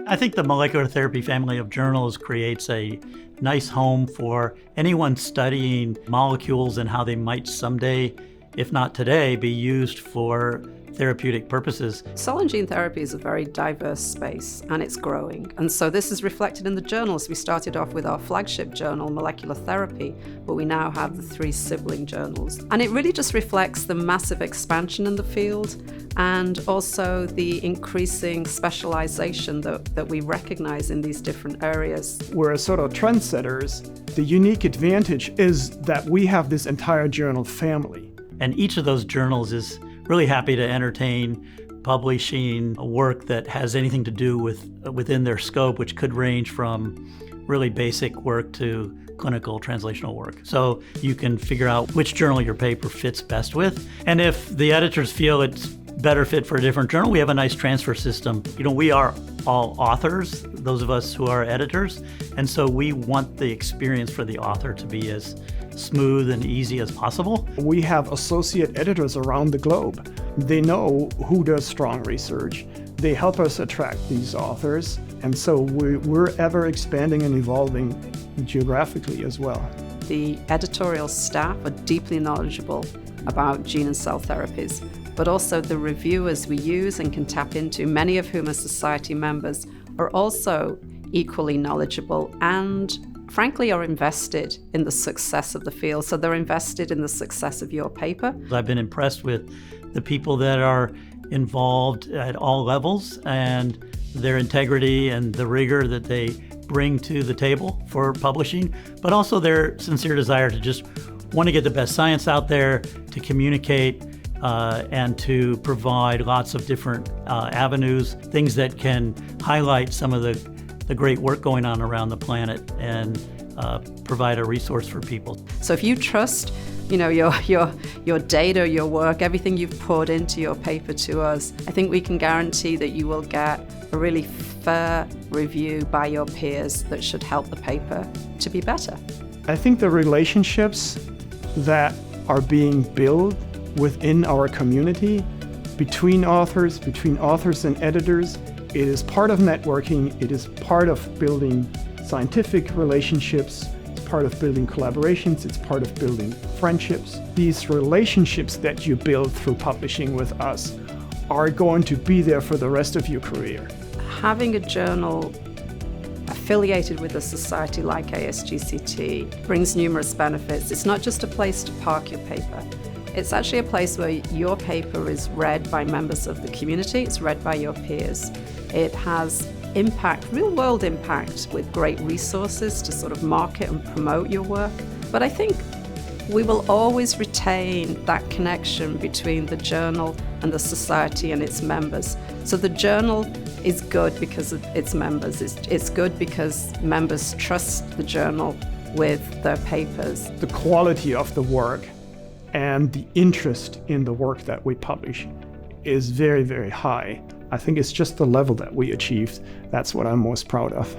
I think the molecular therapy family of journals creates a nice home for anyone studying molecules and how they might someday, if not today, be used for therapeutic purposes. Cell and gene therapy is a very diverse space, and it's growing. And so this is reflected in the journals. We started off with our flagship journal, Molecular Therapy, but we now have the 3 sibling journals. And it really just reflects the massive expansion in the field and also the increasing specialization that we recognize in these different areas. We're a sort of trendsetters. The unique advantage is that we have this entire journal family. And each of those journals is really happy to entertain publishing work that has anything to do within their scope, which could range from really basic work to clinical translational work. So you can figure out which journal your paper fits best with. And if the editors feel it's better fit for a different journal, we have a nice transfer system. We are all authors, those of us who are editors, and so we want the experience for the author to be as smooth and easy as possible. We have associate editors around the globe. They know who does strong research. They help us attract these authors, and so we're ever expanding and evolving geographically as well. The editorial staff are deeply knowledgeable about gene and cell therapies, but also the reviewers we use and can tap into, many of whom are society members, are also equally knowledgeable and frankly are invested in the success of the field. So they're invested in the success of your paper. I've been impressed with the people that are involved at all levels and their integrity and the rigor that they bring to the table for publishing, but also their sincere desire to just want to get the best science out there, to communicate, and to provide lots of different avenues, things that can highlight some of the great work going on around the planet and provide a resource for people. So if you trust, your data, your work, everything you've poured into your paper to us, I think we can guarantee that you will get a really fair review by your peers that should help the paper to be better. I think the relationships that are being built within our community, between authors and editors, it is part of networking, it is part of building scientific relationships, it's part of building collaborations, it's part of building friendships. These relationships that you build through publishing with us are going to be there for the rest of your career. Having a journal affiliated with a society like ASGCT brings numerous benefits. It's not just a place to park your paper. It's actually a place where your paper is read by members of the community, it's read by your peers. It has impact, real-world impact, with great resources to sort of market and promote your work. But I think we will always retain that connection between the journal and the society and its members. So the journal is good because of its members. It's good because members trust the journal with their papers. The quality of the work and the interest in the work that we publish is very, very high. I think it's just the level that we achieved. That's what I'm most proud of.